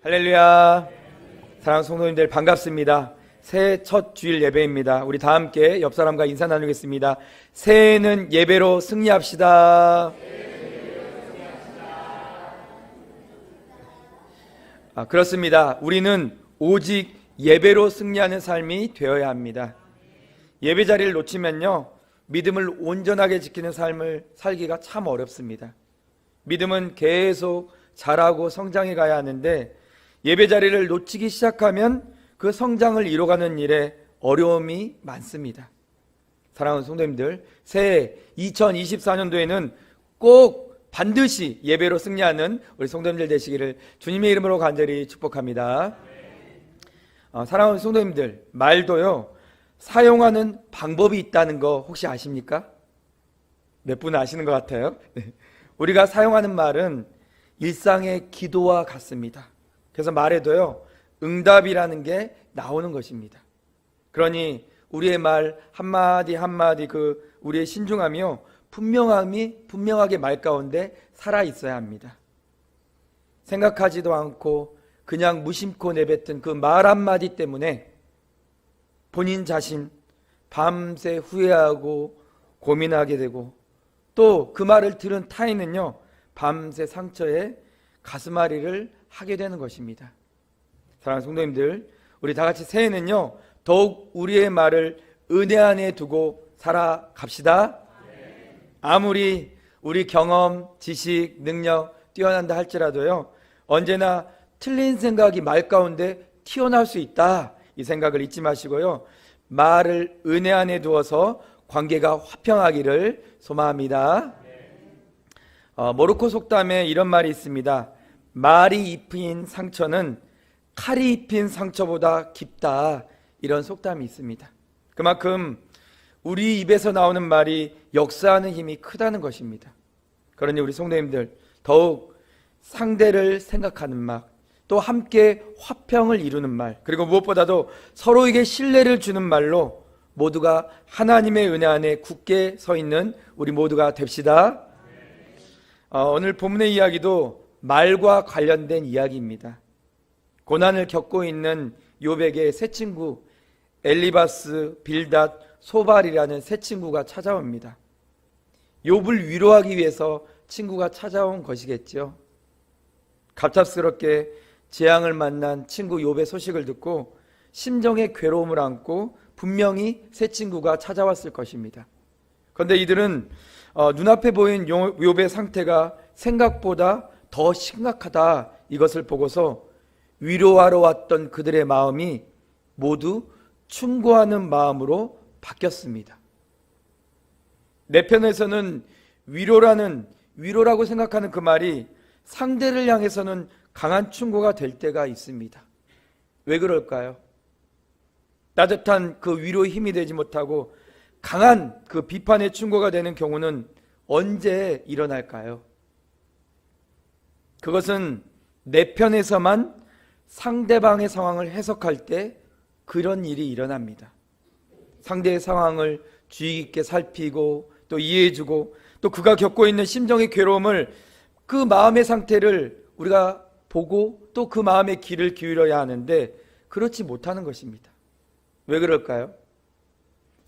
할렐루야. 사랑하는 성도님들 반갑습니다. 새해 첫 주일 예배입니다. 우리 다 함께 옆 사람과 인사 나누겠습니다. 새해는 예배로 승리합시다. 그렇습니다. 우리는 오직 예배로 승리하는 삶이 되어야 합니다. 예배 자리를 놓치면요, 믿음을 온전하게 지키는 삶을 살기가 참 어렵습니다. 믿음은 계속 자라고 성장해 가야 하는데 예배 자리를 놓치기 시작하면 그 성장을 이뤄가는 일에 어려움이 많습니다. 사랑하는 성도님들, 새해 2024년도에는 꼭 반드시 예배로 승리하는 우리 성도님들 되시기를 주님의 이름으로 간절히 축복합니다. 사랑하는 성도님들, 말도요 사용하는 방법이 있다는 거 혹시 아십니까? 몇 분 아시는 것 같아요. 우리가 사용하는 말은 일상의 기도와 같습니다. 그래서 말에도요 응답이라는 게 나오는 것입니다. 그러니 우리의 말 한마디 한마디 우리의 신중함이요 분명하게 말 가운데 살아 있어야 합니다. 생각하지도 않고 그냥 무심코 내뱉은 그 말 한마디 때문에 본인 자신 밤새 후회하고 고민하게 되고, 또 그 말을 들은 타인은요 밤새 상처에 가슴앓이를 하게 되는 것입니다. 사랑하는 성도님들, 우리 다 같이 새해는요 더욱 우리의 말을 은혜 안에 두고 살아갑시다. 아무리 우리 경험, 지식, 능력 뛰어난다 할지라도요 언제나 틀린 생각이 말 가운데 튀어나올 수 있다, 이 생각을 잊지 마시고요 말을 은혜 안에 두어서 관계가 화평하기를 소망합니다. 모로코 속담에 이런 말이 있습니다. 말이 입힌 상처는 칼이 입힌 상처보다 깊다, 이런 속담이 있습니다. 그만큼 우리 입에서 나오는 말이 역사하는 힘이 크다는 것입니다. 그러니 우리 성도님들 더욱 상대를 생각하는 말, 또 함께 화평을 이루는 말, 그리고 무엇보다도 서로에게 신뢰를 주는 말로 모두가 하나님의 은혜 안에 굳게 서 있는 우리 모두가 됩시다. 오늘 본문의 이야기도 말과 관련된 이야기입니다. 고난을 겪고 있는 욥에게 세 친구 엘리바스, 빌닷, 소발이라는 세 친구가 찾아옵니다. 욥을 위로하기 위해서 친구가 찾아온 것이겠죠. 갑작스럽게 재앙을 만난 친구 욥의 소식을 듣고 심정의 괴로움을 안고 분명히 세 친구가 찾아왔을 것입니다. 그런데 이들은 눈앞에 보인 욥의 상태가 생각보다 더 심각하다, 이것을 보고서 위로하러 왔던 그들의 마음이 모두 충고하는 마음으로 바뀌었습니다. 내 편에서는 위로라고 생각하는 그 말이 상대를 향해서는 강한 충고가 될 때가 있습니다. 왜 그럴까요? 따뜻한 그 위로의 힘이 되지 못하고 강한 그 비판의 충고가 되는 경우는 언제 일어날까요? 그것은 내 편에서만 상대방의 상황을 해석할 때 그런 일이 일어납니다. 상대의 상황을 주의 깊게 살피고 또 이해해주고, 또 그가 겪고 있는 심정의 괴로움을, 그 마음의 상태를 우리가 보고 또 그 마음의 귀를 기울여야 하는데 그렇지 못하는 것입니다. 왜 그럴까요?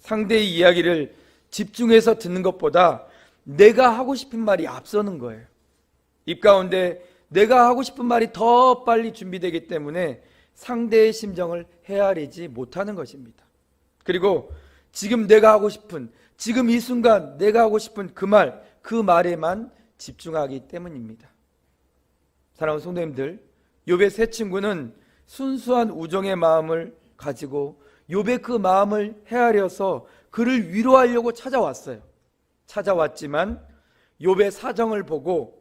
상대의 이야기를 집중해서 듣는 것보다 내가 하고 싶은 말이 앞서는 거예요. 입 가운데 내가 하고 싶은 말이 더 빨리 준비되기 때문에 상대의 심정을 헤아리지 못하는 것입니다. 그리고 지금 내가 하고 싶은, 지금 이 순간 내가 하고 싶은 그 말에만 집중하기 때문입니다. 사랑하는 성도님들, 욥의 세 친구는 순수한 우정의 마음을 가지고 욥의 그 마음을 헤아려서 그를 위로하려고 찾아왔어요. 찾아왔지만 욥의 사정을 보고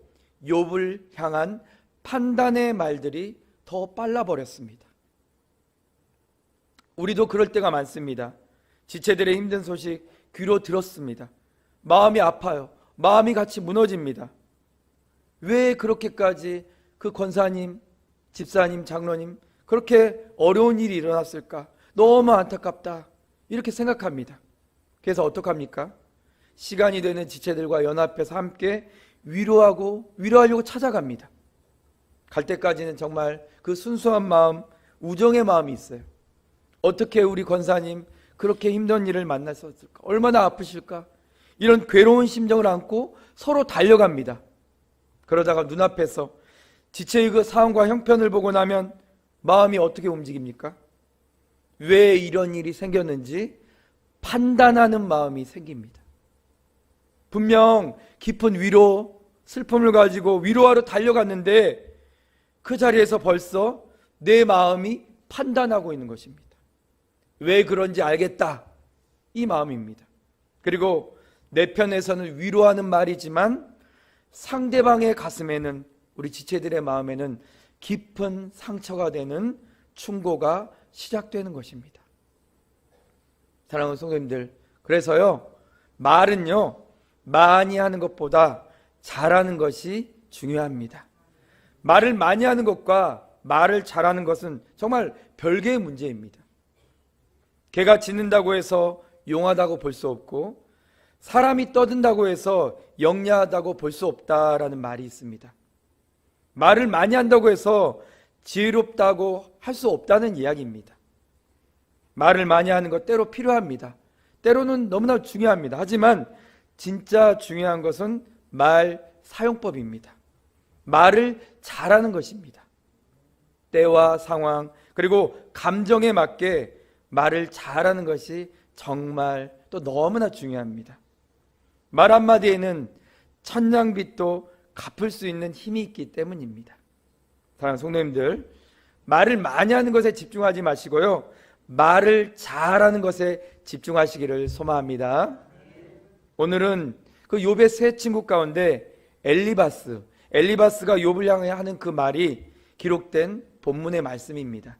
욥을 향한 판단의 말들이 더 빨라버렸습니다. 우리도 그럴 때가 많습니다. 지체들의 힘든 소식 귀로 들었습니다. 마음이 아파요. 마음이 같이 무너집니다. 왜 그렇게까지 그 권사님, 집사님, 장로님 그렇게 어려운 일이 일어났을까? 너무 안타깝다, 이렇게 생각합니다. 그래서 어떡합니까? 시간이 되는 지체들과 연합해서 함께 위로하려고 찾아갑니다. 갈 때까지는 정말 그 순수한 마음, 우정의 마음이 있어요. 어떻게 우리 권사님 그렇게 힘든 일을 만났었을까? 얼마나 아프실까? 이런 괴로운 심정을 안고 서로 달려갑니다. 그러다가 눈앞에서 지체의 그 상황과 형편을 보고 나면 마음이 어떻게 움직입니까? 왜 이런 일이 생겼는지 판단하는 마음이 생깁니다. 분명 깊은 위로, 슬픔을 가지고 위로하러 달려갔는데 그 자리에서 벌써 내 마음이 판단하고 있는 것입니다. 왜 그런지 알겠다, 이 마음입니다. 그리고 내 편에서는 위로하는 말이지만 상대방의 가슴에는, 우리 지체들의 마음에는 깊은 상처가 되는 충고가 시작되는 것입니다. 사랑하는 성도님들, 그래서요, 말은요 많이 하는 것보다 잘하는 것이 중요합니다. 말을 많이 하는 것과 말을 잘하는 것은 정말 별개의 문제입니다. 개가 짖는다고 해서 용하다고 볼 수 없고, 사람이 떠든다고 해서 영리하다고 볼 수 없다라는 말이 있습니다. 말을 많이 한다고 해서 지혜롭다고 할 수 없다는 이야기입니다. 말을 많이 하는 것 때로 필요합니다. 때로는 너무나 중요합니다. 하지만 진짜 중요한 것은 말 사용법입니다. 말을 잘하는 것입니다. 때와 상황, 그리고 감정에 맞게 말을 잘하는 것이 정말 또 너무나 중요합니다. 말 한마디에는 천냥빚도 갚을 수 있는 힘이 있기 때문입니다. 사랑하는 성도님들, 말을 많이 하는 것에 집중하지 마시고요, 말을 잘하는 것에 집중하시기를 소망합니다. 오늘은 그 욥의 세 친구 가운데 엘리바스가 욥을 향해 하는 그 말이 기록된 본문의 말씀입니다.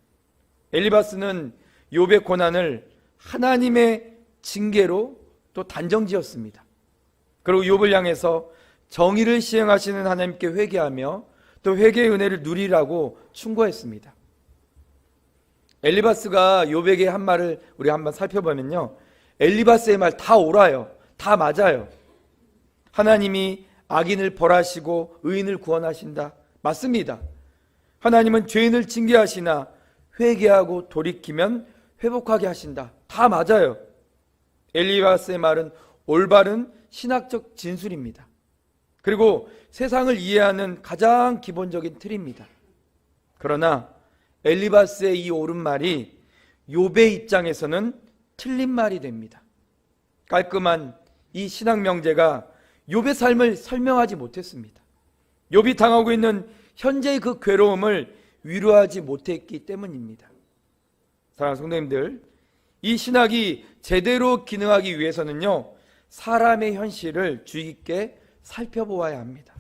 엘리바스는 욥의 고난을 하나님의 징계로 또 단정지었습니다. 그리고 욥을 향해서 정의를 시행하시는 하나님께 회개하며 또 회개의 은혜를 누리라고 충고했습니다. 엘리바스가 욥에게 한 말을 우리 한번 살펴보면요, 엘리바스의 말 다 옳아요. 다 맞아요. 하나님이 악인을 벌하시고 의인을 구원하신다. 맞습니다. 하나님은 죄인을 징계하시나 회개하고 돌이키면 회복하게 하신다. 다 맞아요. 엘리바스의 말은 올바른 신학적 진술입니다. 그리고 세상을 이해하는 가장 기본적인 틀입니다. 그러나 엘리바스의 이 옳은 말이 욥의 입장에서는 틀린 말이 됩니다. 깔끔한 이 신학 명제가 욥의 삶을 설명하지 못했습니다. 욥이 당하고 있는 현재의 그 괴로움을 위로하지 못했기 때문입니다. 사랑하는 성도님들, 이 신학이 제대로 기능하기 위해서는요, 사람의 현실을 주의 깊게 살펴보아야 합니다.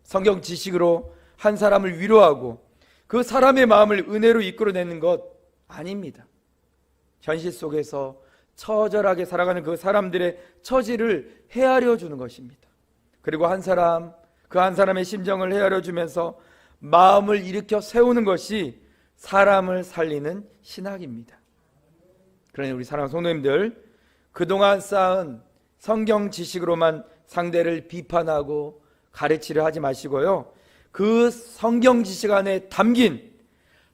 성경 지식으로 한 사람을 위로하고 그 사람의 마음을 은혜로 이끌어내는 것 아닙니다. 현실 속에서 처절하게 살아가는 그 사람들의 처지를 헤아려 주는 것입니다. 그리고 그 한 사람의 심정을 헤아려 주면서 마음을 일으켜 세우는 것이 사람을 살리는 신학입니다. 그러니 우리 사랑하는 성도님들, 그동안 쌓은 성경 지식으로만 상대를 비판하고 가르치려 하지 마시고요, 그 성경 지식 안에 담긴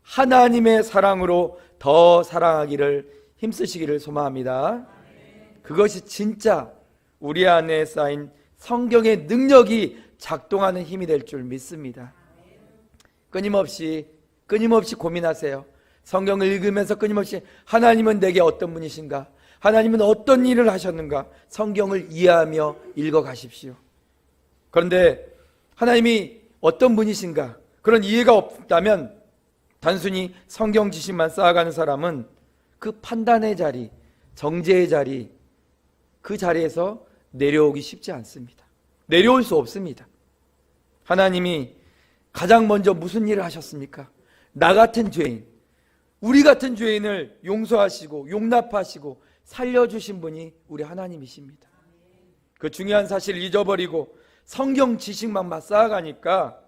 하나님의 사랑으로 더 사랑하기를 힘쓰시기를 소망합니다. 그것이 진짜 우리 안에 쌓인 성경의 능력이 작동하는 힘이 될 줄 믿습니다. 끊임없이 고민하세요. 성경을 읽으면서 끊임없이 하나님은 내게 어떤 분이신가? 하나님은 어떤 일을 하셨는가? 성경을 이해하며 읽어가십시오. 그런데 하나님이 어떤 분이신가? 그런 이해가 없다면 단순히 성경 지식만 쌓아가는 사람은 그 판단의 자리, 정죄의 자리, 그 자리에서 내려오기 쉽지 않습니다. 내려올 수 없습니다. 하나님이 가장 먼저 무슨 일을 하셨습니까? 나 같은 죄인, 우리 같은 죄인을 용서하시고 용납하시고 살려주신 분이 우리 하나님이십니다. 그 중요한 사실을 잊어버리고 성경 지식만 쌓아가니까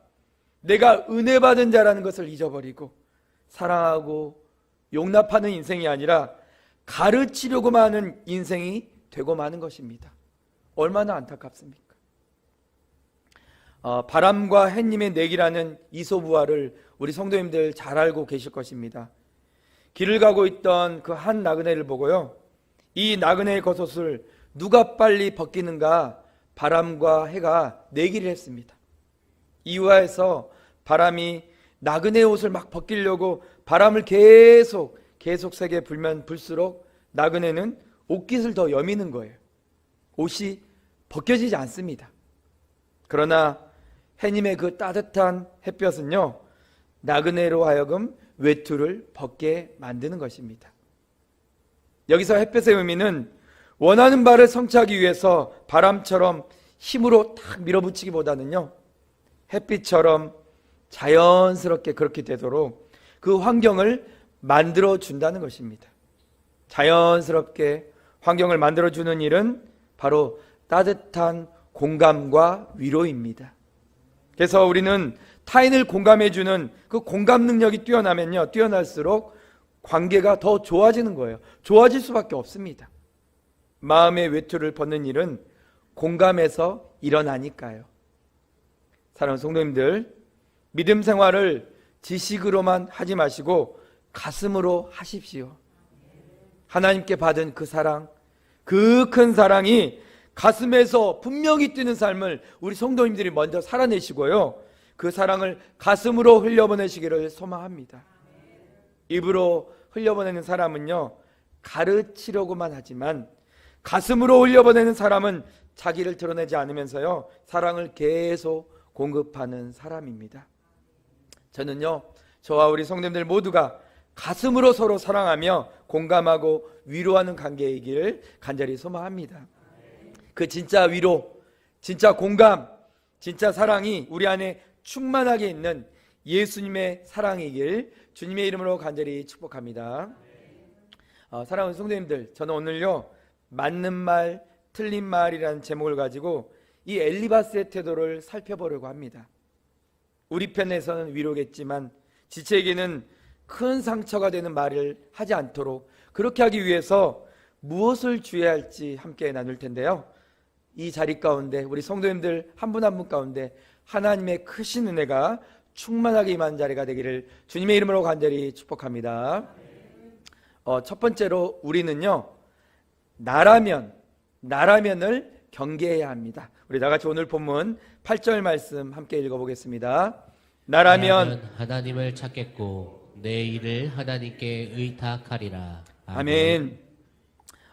내가 은혜 받은 자라는 것을 잊어버리고 사랑하고 용납하는 인생이 아니라 가르치려고만 하는 인생이 되고 마는 것입니다. 얼마나 안타깝습니까? 바람과 햇님의 내기라는 이솝우화를 우리 성도님들 잘 알고 계실 것입니다. 길을 가고 있던 그 한 나그네를 보고요, 이 나그네의 겉옷을 누가 빨리 벗기는가 바람과 해가 내기를 했습니다. 이유하에서 바람이 나그네의 옷을 막 벗기려고 바람을 계속 세게 불면 불수록 나그네는 옷깃을 더 여미는 거예요. 옷이 벗겨지지 않습니다. 그러나 해님의 그 따뜻한 햇볕은요, 나그네로 하여금 외투를 벗게 만드는 것입니다. 여기서 햇볕의 의미는 원하는 바를 성취하기 위해서 바람처럼 힘으로 탁 밀어붙이기보다는요, 햇빛처럼 자연스럽게 그렇게 되도록 그 환경을 만들어 준다는 것입니다. 자연스럽게 환경을 만들어 주는 일은 바로 따뜻한 공감과 위로입니다. 그래서 우리는 타인을 공감해 주는 그 공감 능력이 뛰어나면요, 뛰어날수록 관계가 더 좋아지는 거예요. 좋아질 수밖에 없습니다. 마음의 외투를 벗는 일은 공감에서 일어나니까요. 사랑하는 성도님들, 믿음 생활을 지식으로만 하지 마시고 가슴으로 하십시오. 하나님께 받은 그 사랑, 그 큰 사랑이 가슴에서 분명히 뛰는 삶을 우리 성도님들이 먼저 살아내시고요, 그 사랑을 가슴으로 흘려보내시기를 소망합니다. 입으로 흘려보내는 사람은요, 가르치려고만 하지만 가슴으로 흘려보내는 사람은 자기를 드러내지 않으면서요, 사랑을 계속 공급하는 사람입니다. 저는요, 저와 우리 성도님들 모두가 가슴으로 서로 사랑하며 공감하고 위로하는 관계이기를 간절히 소망합니다. 그 진짜 위로, 진짜 공감, 진짜 사랑이 우리 안에 충만하게 있는 예수님의 사랑이길 주님의 이름으로 간절히 축복합니다. 사랑하는 성도님들, 저는 오늘요, 맞는 말, 틀린 말이라는 제목을 가지고 이 엘리바스의 태도를 살펴보려고 합니다. 우리 편에서는 위로겠지만 지체에게는 큰 상처가 되는 말을 하지 않도록 그렇게 하기 위해서 무엇을 주의해야 할지 함께 나눌 텐데요, 이 자리 가운데 우리 성도님들 한 분 한 분 가운데 하나님의 크신 은혜가 충만하게 임한 자리가 되기를 주님의 이름으로 간절히 축복합니다. 첫 번째로 우리는요, 나라면을 경계해야 합니다. 우리 다같이 오늘 본문 8절 말씀 함께 읽어보겠습니다. 나라면 하나님을 찾겠고 내 일을 하나님께 의탁하리라. 아멘.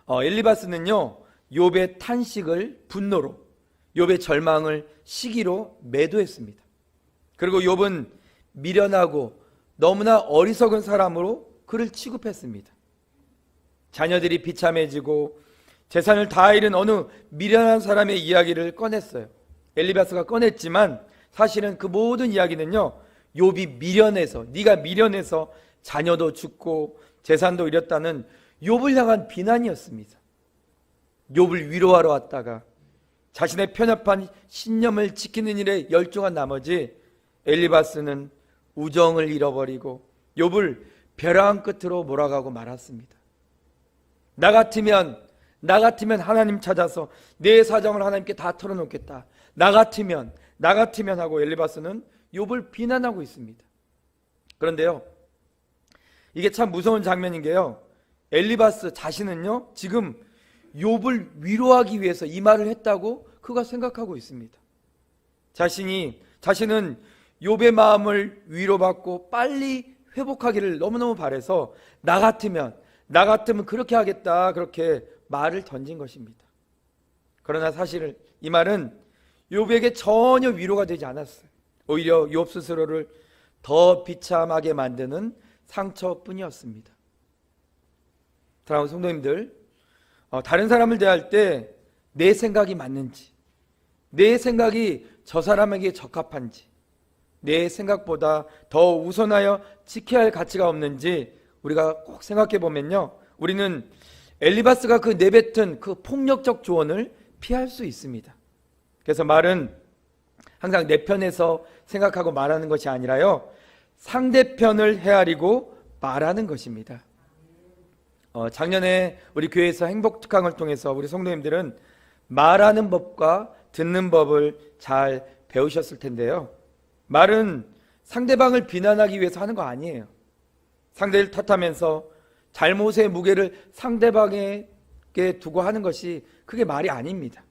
엘리바스는요, 욥의 탄식을 분노로, 욥의 절망을 시기로 매도했습니다. 그리고 욥은 미련하고 너무나 어리석은 사람으로 그를 취급했습니다. 자녀들이 비참해지고 재산을 다 잃은 어느 미련한 사람의 이야기를 꺼냈어요. 엘리바스가 꺼냈지만 사실은 그 모든 이야기는요, 욥이 미련해서, 네가 미련해서 자녀도 죽고 재산도 잃었다는 욥을 향한 비난이었습니다. 욥을 위로하러 왔다가 자신의 편협한 신념을 지키는 일에 열중한 나머지 엘리바스는 우정을 잃어버리고 욥을 벼랑 끝으로 몰아가고 말았습니다. 나 같으면 하나님 찾아서 내 사정을 하나님께 다 털어놓겠다. 나 같으면 하고 엘리바스는 욥을 비난하고 있습니다. 그런데요, 이게 참 무서운 장면인 게요, 엘리바스 자신은요, 지금 욥을 위로하기 위해서 이 말을 했다고 그가 생각하고 있습니다. 자신은 욥의 마음을 위로받고 빨리 회복하기를 너무너무 바라서 나 같으면 그렇게 하겠다, 그렇게 말을 던진 것입니다. 그러나 사실 이 말은 욥에게 전혀 위로가 되지 않았어요. 오히려 욥 스스로를 더 비참하게 만드는 상처뿐이었습니다. 사랑하는 성도님들, 다른 사람을 대할 때 내 생각이 맞는지, 내 생각이 저 사람에게 적합한지, 내 생각보다 더 우선하여 지켜야 할 가치가 없는지 우리가 꼭 생각해 보면요, 우리는 엘리바스가 그 내뱉은 그 폭력적 조언을 피할 수 있습니다. 그래서 말은 항상 내 편에서 생각하고 말하는 것이 아니라요, 상대편을 헤아리고 말하는 것입니다. 작년에 우리 교회에서 행복특강을 통해서 우리 성도님들은 말하는 법과 듣는 법을 잘 배우셨을 텐데요, 말은 상대방을 비난하기 위해서 하는 거 아니에요. 상대를 탓하면서 잘못의 무게를 상대방에게 두고 하는 것이 그게 말이 아닙니다.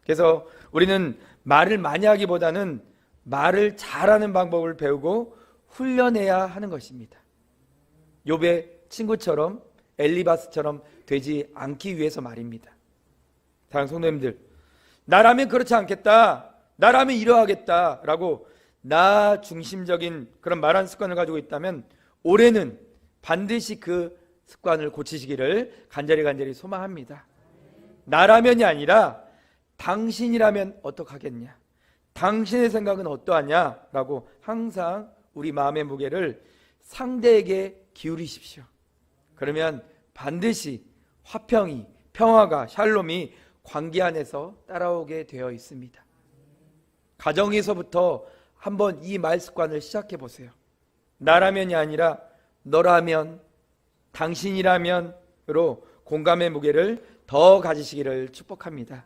그래서 우리는 말을 많이 하기보다는 말을 잘하는 방법을 배우고 훈련해야 하는 것입니다. 욥의 친구처럼 엘리바스처럼 되지 않기 위해서 말입니다. 다른 성도님들, 나라면 그렇지 않겠다, 나라면 이러하겠다 라고 나 중심적인 그런 말하는 습관을 가지고 있다면 올해는 반드시 그 습관을 고치시기를 간절히 소망합니다. 나라면이 아니라 당신이라면 어떡하겠냐, 당신의 생각은 어떠하냐 라고 항상 우리 마음의 무게를 상대에게 기울이십시오. 그러면 반드시 화평이, 평화가, 샬롬이 관계 안에서 따라오게 되어 있습니다. 가정에서부터 한번 이 말 습관을 시작해 보세요. 나라면이 아니라 너라면, 당신이라면으로 공감의 무게를 더 가지시기를 축복합니다.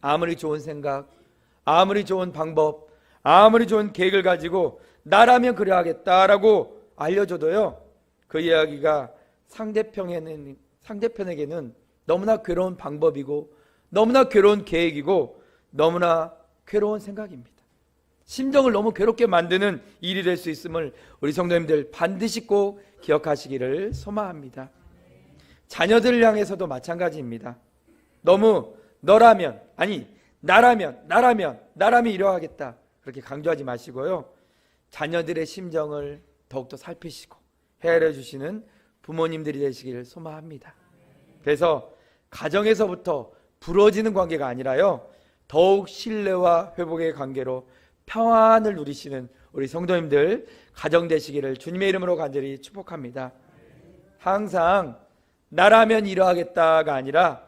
아무리 좋은 생각, 아무리 좋은 방법, 아무리 좋은 계획을 가지고 나라면 그래야겠다라고 알려줘도요, 그 이야기가 상대편에게는 너무나 괴로운 방법이고 너무나 괴로운 계획이고 너무나 괴로운 생각입니다. 심정을 너무 괴롭게 만드는 일이 될 수 있음을 우리 성도님들 반드시 꼭 기억하시기를 소망합니다. 자녀들을 향해서도 마찬가지입니다. 너무 너라면, 아니 나라면 이러하겠다 그렇게 강조하지 마시고요, 자녀들의 심정을 더욱더 살피시고 헤아려 주시는 부모님들이 되시기를 소망합니다. 그래서 가정에서부터 부러지는 관계가 아니라요, 더욱 신뢰와 회복의 관계로 평안을 누리시는 우리 성도님들 가정 되시기를 주님의 이름으로 간절히 축복합니다. 항상 나라면 이러하겠다가 아니라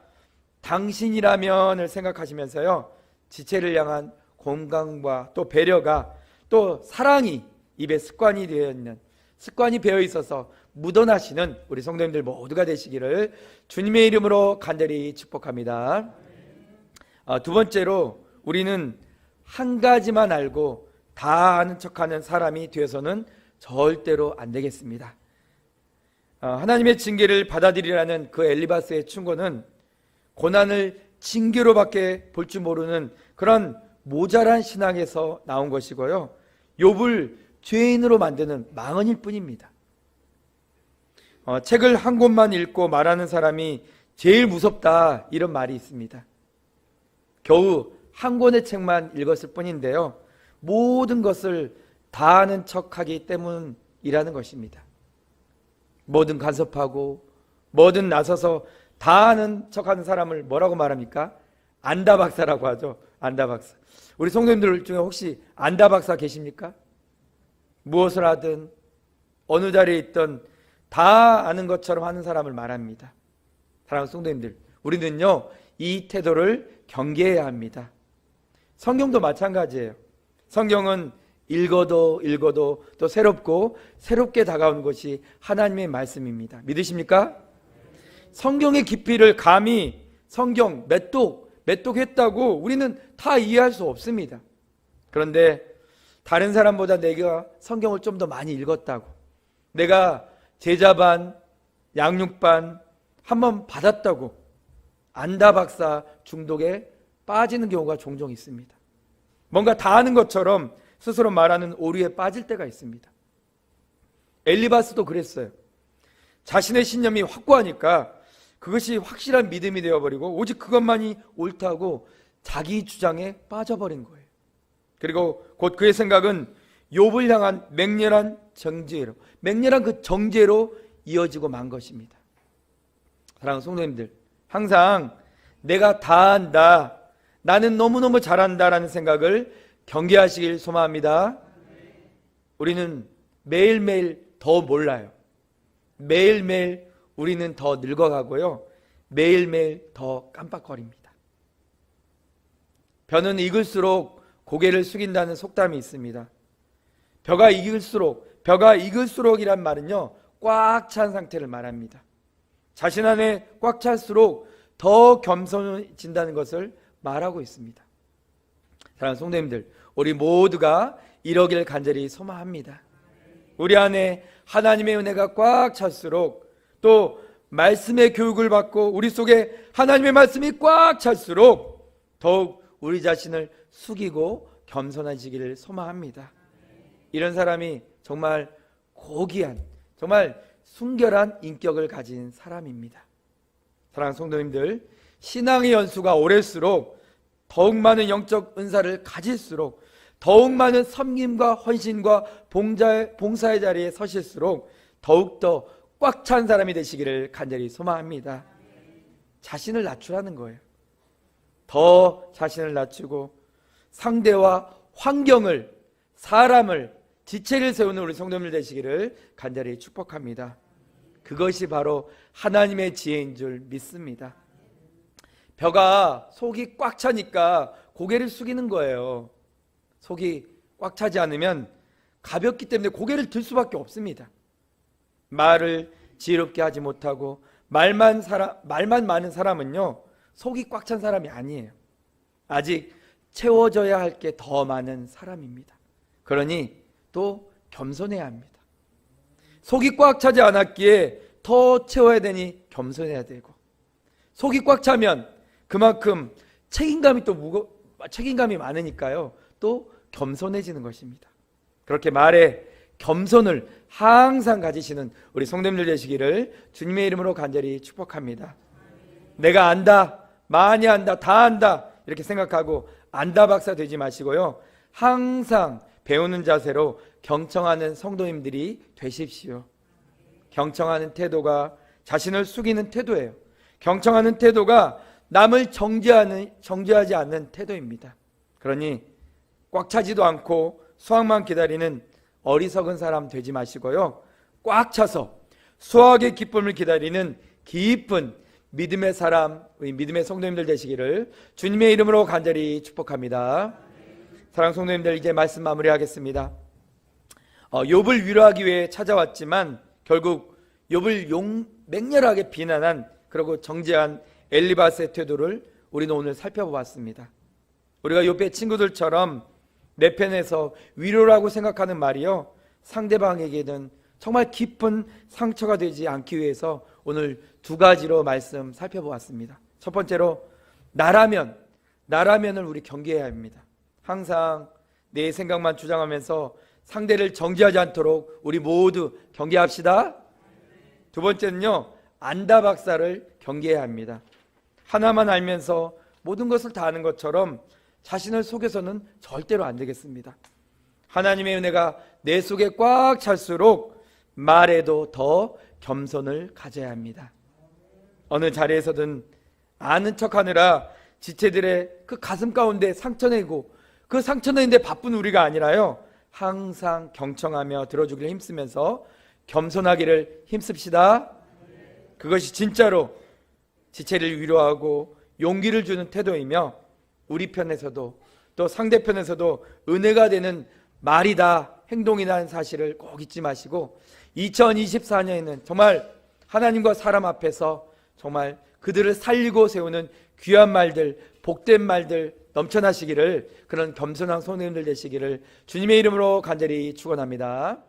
당신이라면을 생각하시면서요, 지체를 향한 공감과 또 배려가, 또 사랑이 입에 습관이 되어 있는, 습관이 배어 있어서 묻어나시는 우리 성도님들 모두가 되시기를 주님의 이름으로 간절히 축복합니다. 두 번째로, 우리는 한 가지만 알고 다 아는 척하는 사람이 되어서는 절대로 안 되겠습니다. 하나님의 징계를 받아들이라는 그 엘리바스의 충고는 고난을 징계로밖에 볼 줄 모르는 그런 모자란 신앙에서 나온 것이고요, 욥을 죄인으로 만드는 망언일 뿐입니다. 책을 한 권만 읽고 말하는 사람이 제일 무섭다, 이런 말이 있습니다. 겨우 한 권의 책만 읽었을 뿐인데요, 모든 것을 다 아는 척하기 때문이라는 것입니다. 뭐든 간섭하고 뭐든 나서서 다 아는 척하는 사람을 뭐라고 말합니까? 안다박사라고 하죠. 안다박사. 우리 성도님들 중에 혹시 안다박사 계십니까? 무엇을 하든 어느 자리에 있든 다 아는 것처럼 하는 사람을 말합니다. 사랑하는 성도님들, 우리는요 이 태도를 경계해야 합니다. 성경도 마찬가지예요. 성경은 읽어도 또 새롭게 다가오는 것이 하나님의 말씀입니다. 믿으십니까? 성경의 깊이를 감히 성경 메똑했다고 우리는 다 이해할 수 없습니다. 그런데 다른 사람보다 내가 성경을 좀 더 많이 읽었다고, 내가 제자반, 양육반 한번 받았다고 안다박사 중독에 빠지는 경우가 종종 있습니다. 뭔가 다 아는 것처럼 스스로 말하는 오류에 빠질 때가 있습니다. 엘리바스도 그랬어요. 자신의 신념이 확고하니까 그것이 확실한 믿음이 되어버리고 오직 그것만이 옳다고 자기 주장에 빠져버린 거예요. 그리고 곧 그의 생각은 욥을 향한 맹렬한 그 정죄로 이어지고 만 것입니다. 사랑하는 성도님들, 항상 내가 다 안다, 나는 너무너무 잘한다라는 생각을 경계하시길 소망합니다. 우리는 매일매일 더 몰라요. 매일매일 우리는 더 늙어가고요, 매일매일 더 깜빡거립니다. 벼는 익을수록 고개를 숙인다는 속담이 있습니다. 벼가 익을수록이란 말은요, 꽉 찬 상태를 말합니다. 자신 안에 꽉 찰수록 더 겸손해진다는 것을 말하고 있습니다. 사랑하는 성도님들, 우리 모두가 이러길 간절히 소망합니다. 우리 안에 하나님의 은혜가 꽉 찰수록, 또 말씀의 교육을 받고 우리 속에 하나님의 말씀이 꽉 찰수록 더욱 우리 자신을 숙이고 겸손해지기를 소망합니다. 이런 사람이 정말 고귀한, 정말 순결한 인격을 가진 사람입니다. 사랑하는 성도님들, 신앙의 연수가 오래수록 더욱 많은 영적 은사를 가질수록, 더욱 많은 섬김과 헌신과 봉사의 자리에 서실수록 더욱더 꽉 찬 사람이 되시기를 간절히 소망합니다. 자신을 낮추라는 거예요. 더 자신을 낮추고 상대와 환경을, 사람을, 지체를 세우는 우리 성도님들 되시기를 간절히 축복합니다. 그것이 바로 하나님의 지혜인 줄 믿습니다. 벼가 속이 꽉 차니까 고개를 숙이는 거예요. 속이 꽉 차지 않으면 가볍기 때문에 고개를 들 수밖에 없습니다. 말을 지혜롭게 하지 못하고 말만 많은 사람은요, 속이 꽉 찬 사람이 아니에요. 아직 채워져야 할 게 더 많은 사람입니다. 그러니 또 겸손해야 합니다. 속이 꽉 차지 않았기에 더 채워야 되니 겸손해야 되고, 속이 꽉 차면 그만큼 책임감이 많으니까요, 또 겸손해지는 것입니다. 그렇게 말에 겸손을 항상 가지시는 우리 성도님들 되시기를 주님의 이름으로 간절히 축복합니다. 내가 안다, 많이 안다, 다 안다 이렇게 생각하고 안다 박사 되지 마시고요, 항상 배우는 자세로 경청하는 성도님들이 되십시오. 경청하는 태도가 자신을 숙이는 태도예요. 경청하는 태도가 남을 정죄하지 않는 태도입니다. 그러니 꽉 차지도 않고 수확만 기다리는 어리석은 사람 되지 마시고요, 꽉 차서 수확의 기쁨을 기다리는 깊은 믿음의 사람, 우리 믿음의 성도님들 되시기를 주님의 이름으로 간절히 축복합니다. 사랑하는 성도님들, 이제 말씀 마무리하겠습니다. 욥을 위로하기 위해 찾아왔지만 결국 욥을 맹렬하게 비난한, 그리고 정죄한 엘리바스의 태도를 우리는 오늘 살펴보았습니다. 우리가 욥의 친구들처럼 내 편에서 위로라고 생각하는 말이요, 상대방에게는 정말 깊은 상처가 되지 않기 위해서 오늘 두 가지로 말씀 살펴보았습니다. 첫 번째로, 나라면을 우리 경계해야 합니다. 항상 내 생각만 주장하면서 상대를 정죄하지 않도록 우리 모두 경계합시다. 두 번째는요, 안다 박사를 경계해야 합니다. 하나만 알면서 모든 것을 다 아는 것처럼 자신을 속여서는 절대로 안 되겠습니다. 하나님의 은혜가 내 속에 꽉 찰수록 말에도 더 겸손을 가져야 합니다. 어느 자리에서든 아는 척하느라 지체들의 그 가슴 가운데 상처내고, 그 상처내는데 바쁜 우리가 아니라요, 항상 경청하며 들어주기를 힘쓰면서 겸손하기를 힘씁시다. 그것이 진짜로 지체를 위로하고 용기를 주는 태도이며, 우리 편에서도 또 상대편에서도 은혜가 되는 말이다, 행동이라는 사실을 꼭 잊지 마시고, 2024년에는 정말 하나님과 사람 앞에서 정말 그들을 살리고 세우는 귀한 말들, 복된 말들 넘쳐나시기를, 그런 겸손한 성도님들 되시기를 주님의 이름으로 간절히 축원합니다.